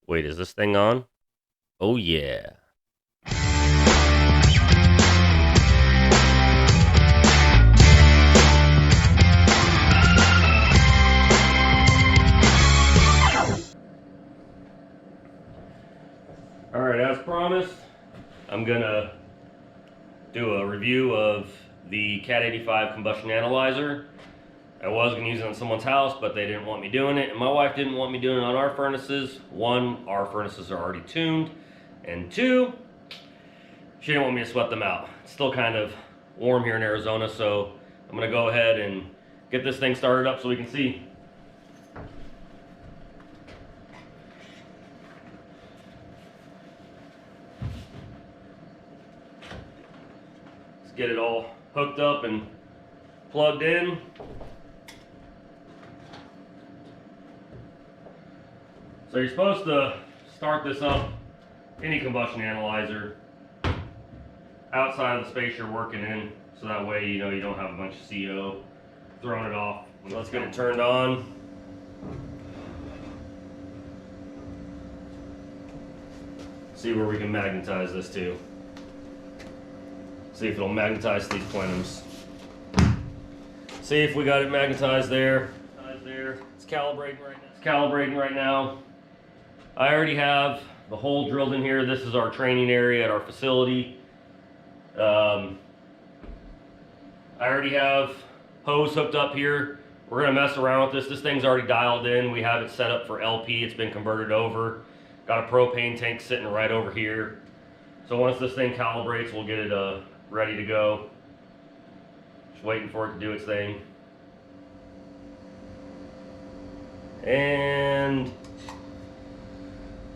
Wait, is this thing on? Oh, yeah. All right, as promised, I'm gonna do a review of the Cat 85 combustion analyzer. I was gonna use it on someone's house, but they didn't want me doing it, and my wife didn't want me doing it on our furnaces. One, our furnaces are already tuned, and two, she didn't want me to sweat them out. It's still kind of warm here in Arizona, so I'm gonna go ahead and get this thing started up so we can see. Let's get it all hooked up and plugged in. So you're supposed to start this up, any combustion analyzer, outside of the space you're working in, so that way you know you don't have a bunch of CO throwing it off. Let's get it turned on. See where we can magnetize this to. See if it'll magnetize these plenums. See if we got it magnetized there. It's calibrating right now. I already have the hole drilled in here. This is our training area at our facility. I already have hose hooked up here. We're gonna mess around with this. This thing's already dialed in. We have it set up for LP. It's been converted over. Got a propane tank sitting right over here. So once this thing calibrates, we'll get it ready to go. Just waiting for it to do its thing. And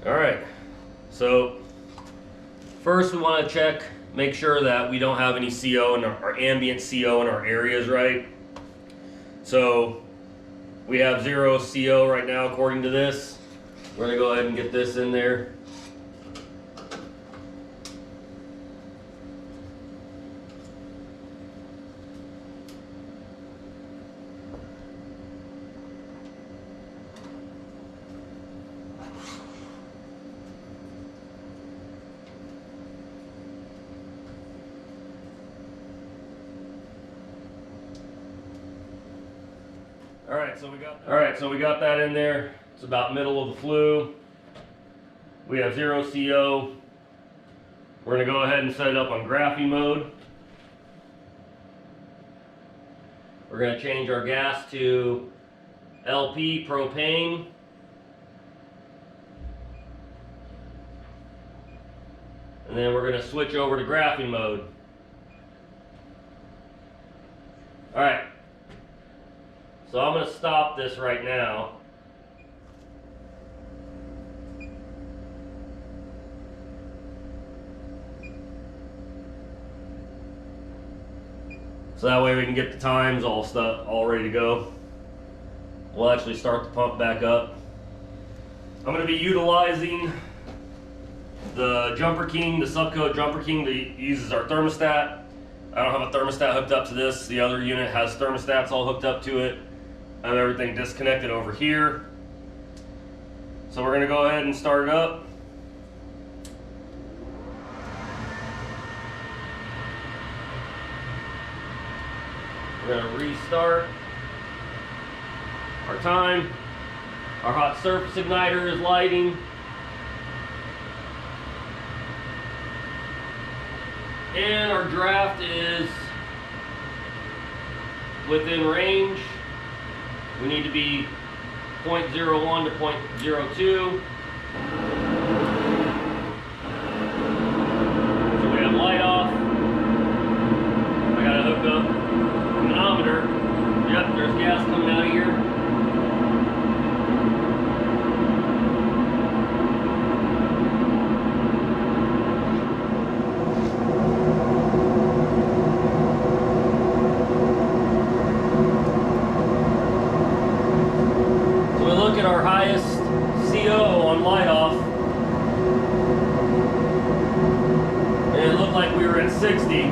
all right, so first we want to check, make sure that we don't have any CO in our ambient CO in our areas, right? So we have 0 CO right now according to this. We're gonna go ahead and get this in there. All right, so we got that in there. It's about middle of the flue. We have 0 CO. We're gonna go ahead and set it up on graphing mode. We're gonna change our gas to LP propane. And then we're gonna switch over to graphing mode. All right. So I'm going to stop this right now. So that way we can get the times all ready to go. We'll actually start the pump back up. I'm going to be utilizing the Jumper King, the Subcode Jumper King that uses our thermostat. I don't have a thermostat hooked up to this. The other unit has thermostats all hooked up to it. I have everything disconnected over here. So we're going to go ahead and start it up. We're going to restart our time. Our hot surface igniter is lighting. And our draft is within range. We need to be 0.01 to 0.02. So we have light off. I gotta hook up the manometer. Yep, there's gas coming out of here. Our highest CO on light off, and it looked like we were at 60.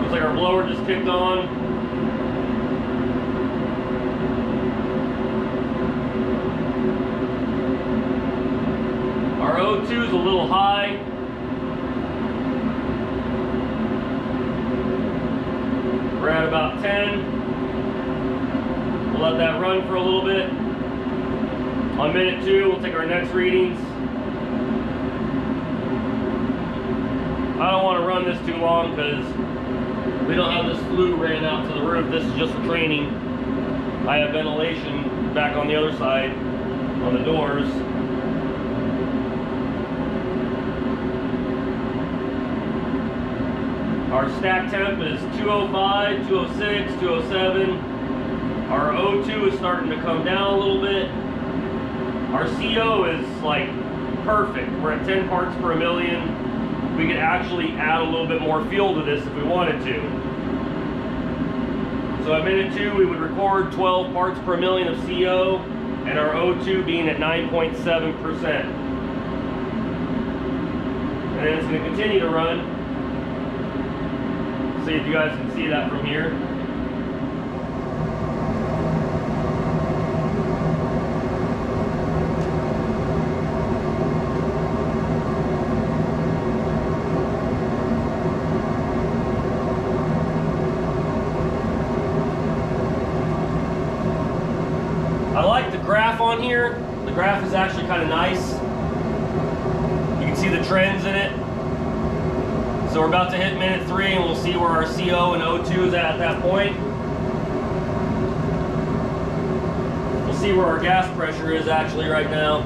Looks like our blower just kicked on. O2 is a little high. We're at about 10. We'll let that run for a little bit. On minute 2, we'll take our next readings. I don't want to run this too long because we don't have this flue ran out to the roof. This is just for training. I have ventilation back on the other side on the doors. Our stack temp is 205, 206, 207. Our O2 is starting to come down a little bit. Our CO is like perfect. We're at 10 parts per million. We could actually add a little bit more fuel to this if we wanted to. So at minute 2, we would record 12 parts per million of CO, and our O2 being at 9.7%. And then it's going to continue to run. See if you guys can see that from here. I like the graph on here. The graph is actually kind of nice. You can see the trends in it. So we're about to hit minute 3 and we'll see where our CO and O2 is at that point. We'll see where our gas pressure is actually right now.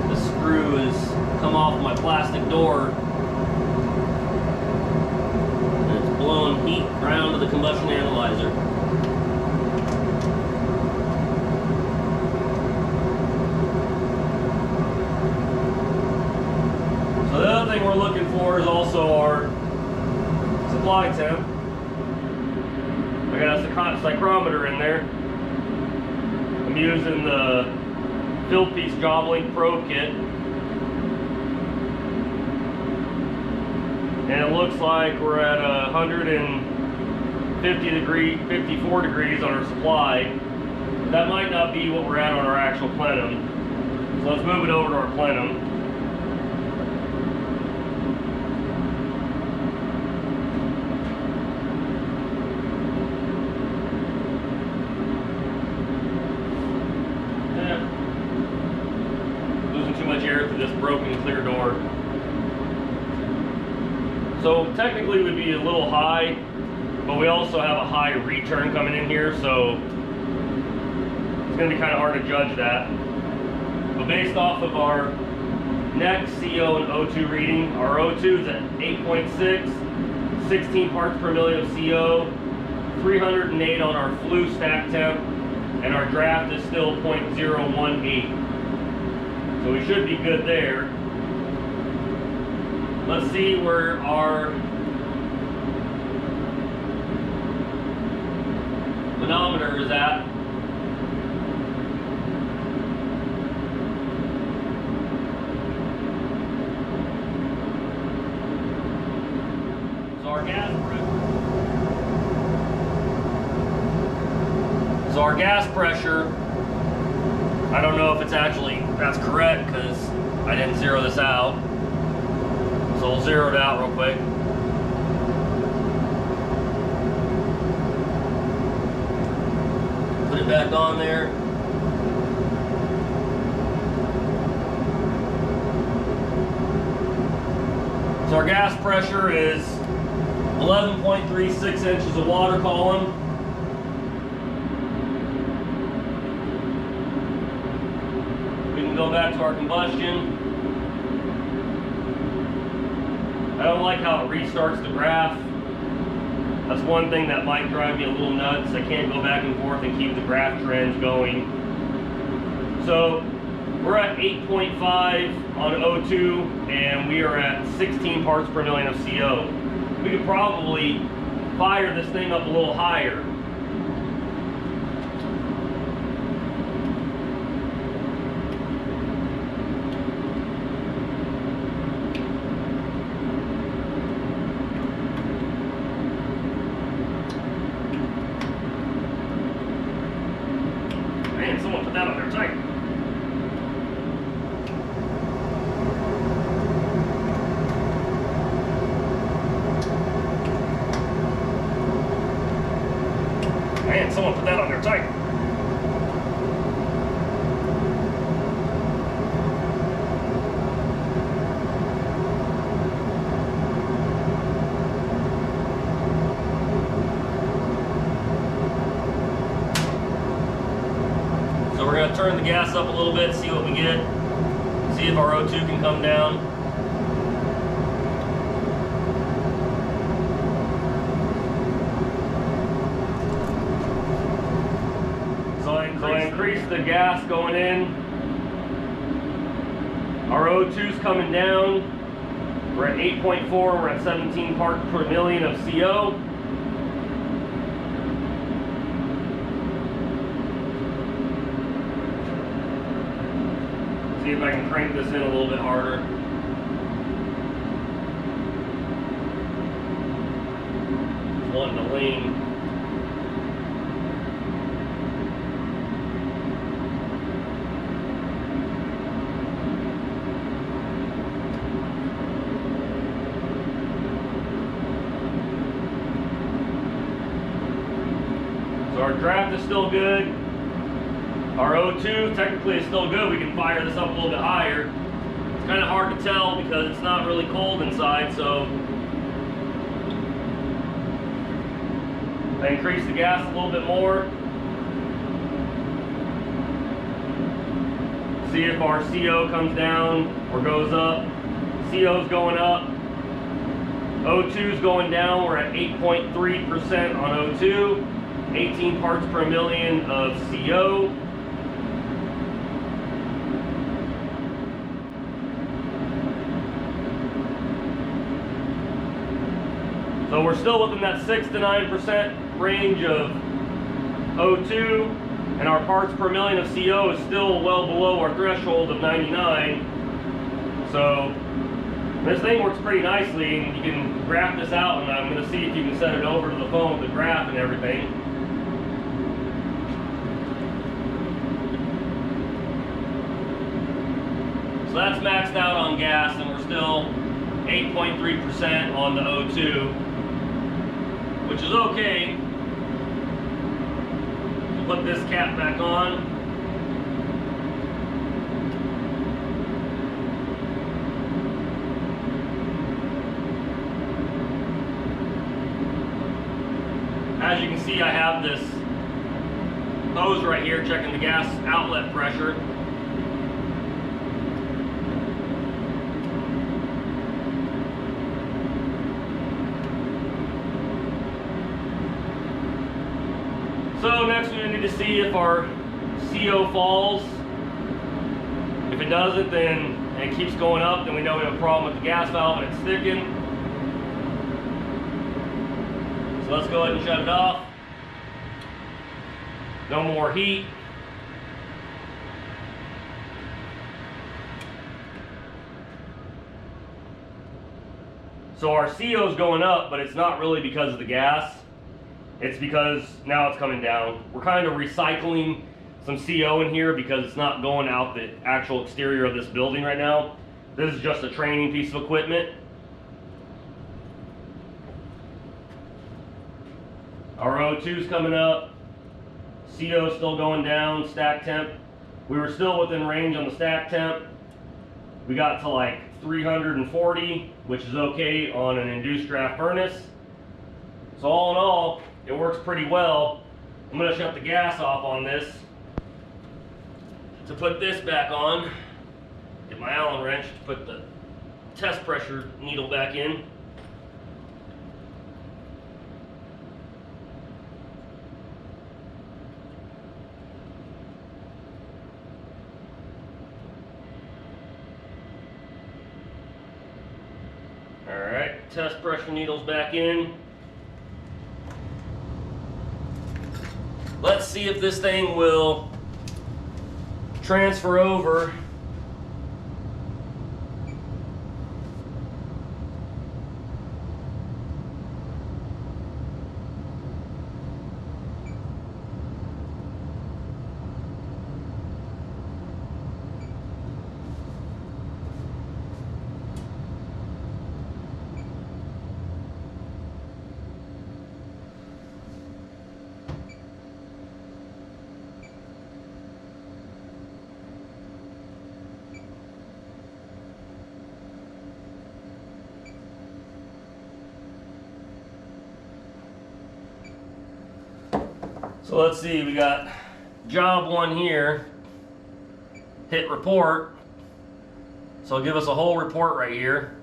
The screw has come off my plastic door. And it's blowing heat around to the combustion analyzer. So the other thing we're looking for is also our supply temp. I got a psychrometer in there. I'm using the Fieldpiece Job Link Probe Kit. And it looks like we're at 54 degrees on our supply. That might not be what we're at on our actual plenum. So let's move it over to our plenum. Air through this broken clear door. So technically we'd be a little high, but we also have a high return coming in here, so it's going to be kind of hard to judge that. But based off of our next CO and O2 reading, our O2 is at 8.6, 16 parts per million of CO, 308 on our flue stack temp, and our draft is still 0.018. So we should be good there. Let's see where our manometer is at. So our gas pressure, I don't know if it's actually, that's correct because I didn't zero this out. So we'll zero it out real quick. Put it back on there. So our gas pressure is 11.36 inches of water column. Go back to our combustion. I don't like how it restarts the graph. That's one thing that might drive me a little nuts. I can't go back and forth and keep the graph trends going. So we're at 8.5 on O2 and we are at 16 parts per million of CO. We could probably fire this thing up a little higher. turn the gas up a little bit, see what we get. See if our O2 can come down. So I increased the gas going in. Our O2's coming down. We're at 8.4, we're at 17 parts per million of CO. See if I can crank this in a little bit harder. Just wanting to lean. So our draft is still good. Our O2 technically is still good. We can fire this up a little bit higher. It's kind of hard to tell because it's not really cold inside, so I increase the gas a little bit more. See if our CO comes down or goes up. CO's going up. O2's going down. We're at 8.3% on O2. 18 parts per million of CO. So we're still within that 6 to 9% range of O2, and our parts per million of CO is still well below our threshold of 99. So this thing works pretty nicely, and you can graph this out, and I'm going to see if you can set it over to the phone with the graph and everything. So that's maxed out on gas, and we're still 8.3% on the O2. Which is okay. Put this cap back on. As you can see, I have this hose right here checking the gas outlet pressure. So next we need to see if our CO falls. If it doesn't, then and it keeps going up, then we know we have a problem with the gas valve and it's sticking. So let's go ahead and shut it off. No more heat. So our CO is going up, but it's not really because of the gas. It's because now it's coming down. We're kind of recycling some CO in here because it's not going out the actual exterior of this building right now. This is just a training piece of equipment. Our O2's coming up. CO's still going down, stack temp. We were still within range on the stack temp. We got to like 340, which is okay on an induced draft furnace. So all in all, it works pretty well. I'm going to shut the gas off on this. To put this back on, get my Allen wrench to put the test pressure needle back in. Alright, test pressure needle's back in. Let's see if this thing will transfer over. So let's see, we got job one here. hit report. So it'll give us a whole report right here.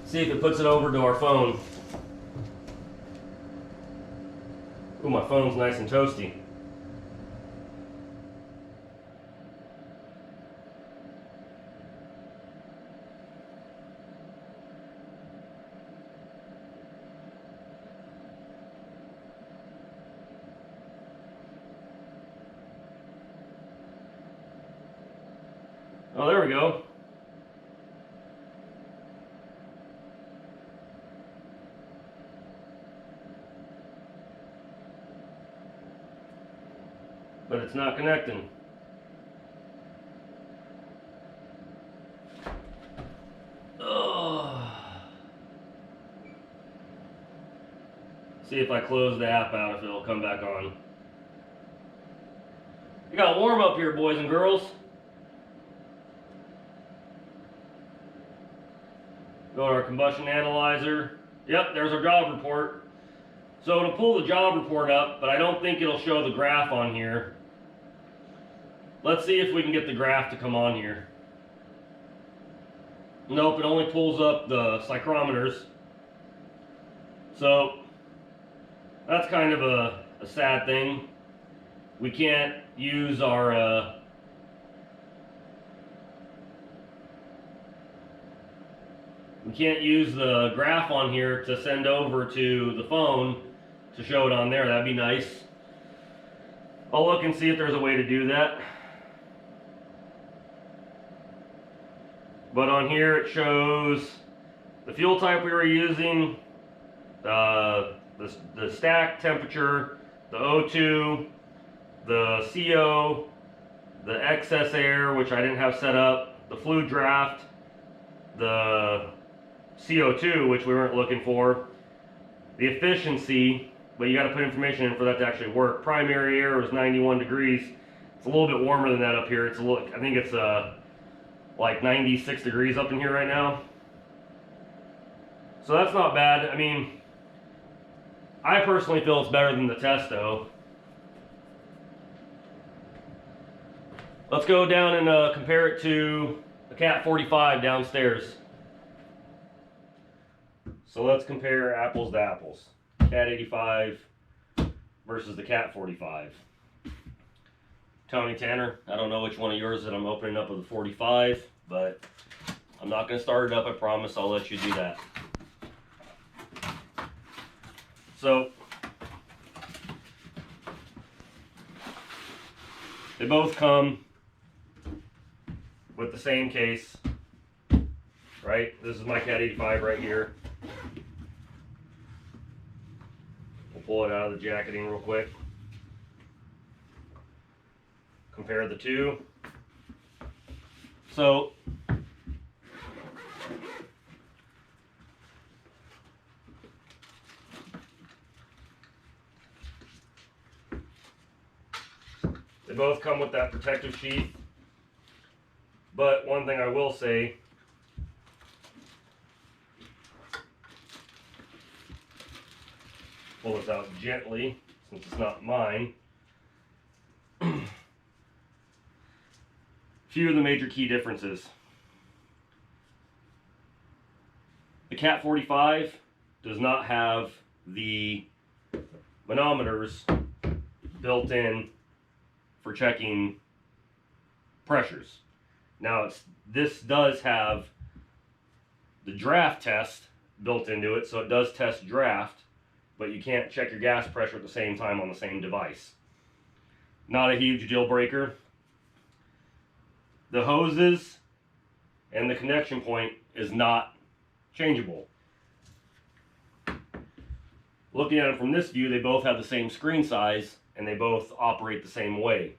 See if it puts it over to our phone. Ooh, my phone's nice and toasty. Oh, there we go. But it's not connecting. Ugh. See if I close the app out, if it'll come back on. We got warm up here, boys and girls. Go to our combustion analyzer. Yep, there's our job report. So it'll pull the job report up, but I don't think it'll show the graph on here. Let's see if we can get the graph to come on here. Nope, it only pulls up the psychrometers. So that's kind of a sad thing. We can't use our we can't use the graph on here to send over to the phone to show it on there. That'd be nice. I'll look and see if there's a way to do that. But on here it shows the fuel type we were using, the stack temperature, the O2, the CO, the excess air, which I didn't have set up, the fluid draft, the CO2, which we weren't looking for, the efficiency, but you got to put information in for that to actually work. Primary air was 91 degrees. It's a little bit warmer than that up here. It's a little, I think it's like 96 degrees up in here right now. So that's not bad. I mean, I personally feel it's better than the Testo. Let's go down and compare it to the Cat 45 downstairs. So let's compare apples to apples. Cat 85 versus the Cat 45. Tony Tanner, I don't know which one of yours that I'm opening up with the 45, but I'm not going to start it up, I promise. I'll let you do that. So they both come with the same case, right? This is my Cat 85 right here. We'll pull it out of the jacketing real quick. Compare the two. So they both come with that protective sheath, but one thing I will say, pull this out gently since it's not mine. Few of the major key differences. The Cat 45 does not have the manometers built in for checking pressures. Now this does have the draft test built into it, so it does test draft, but you can't check your gas pressure at the same time on the same device. Not a huge deal breaker. The hoses and the connection point is not changeable. Looking at it from this view, they both have the same screen size and they both operate the same way.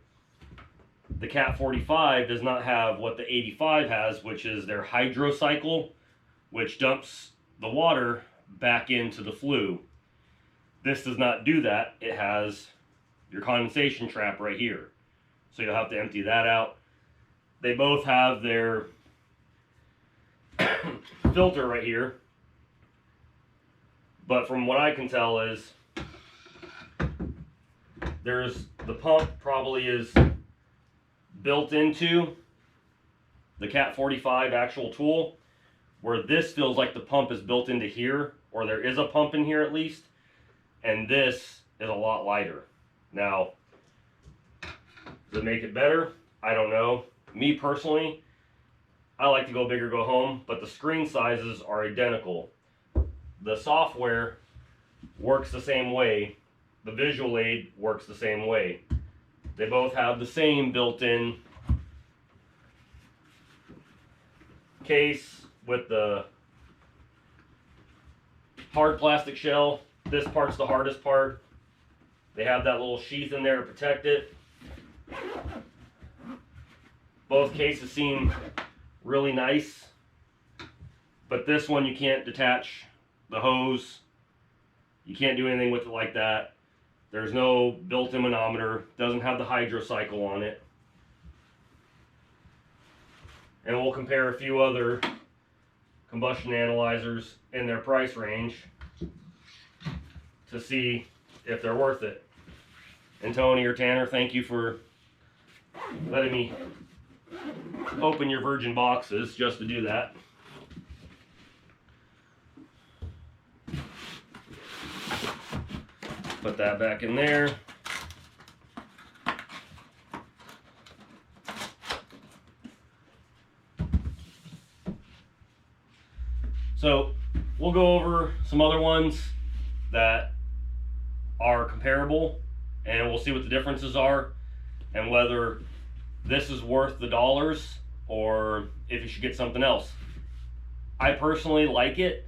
The Cat 45 does not have what the 85 has, which is their hydro cycle, which dumps the water back into the flue. This does not do that. It has your condensation trap right here. So you'll have to empty that out. They both have their filter right here. But from what I can tell is the pump probably is built into the Cat 45 actual tool, where this feels like the pump is built into here, or there is a pump in here at least, and this is a lot lighter. Now, does it make it better? I don't know. Me personally, I like to go big or go home, but the screen sizes are identical. The software works the same way. The visual aid works the same way. They both have the same built-in case with the hard plastic shell. This part's the hardest part. They have that little sheath in there to protect it. Both cases seem really nice, but this one you can't detach the hose. You can't do anything with it like that. There's no built-in manometer. Doesn't have the hydro cycle on it. And we'll compare a few other combustion analyzers in their price range to see if they're worth it. And Tony or Tanner, thank you for letting me open your virgin boxes just to do that. Put that back in there. So we'll go over some other ones that are comparable, and we'll see what the differences are and whether this is worth the dollars or if you should get something else. I personally like it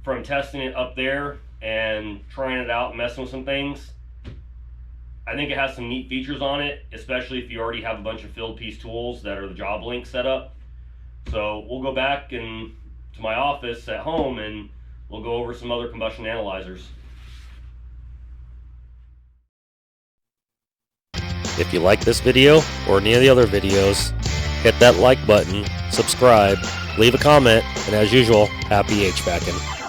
from testing it up there and trying it out and messing with some things. I think it has some neat features on it, especially if you already have a bunch of Fieldpiece tools that are the job link set up. So we'll go back to my office at home and we'll go over some other combustion analyzers. If you like this video or any of the other videos, hit that like button, subscribe, leave a comment, and as usual, happy HVACing.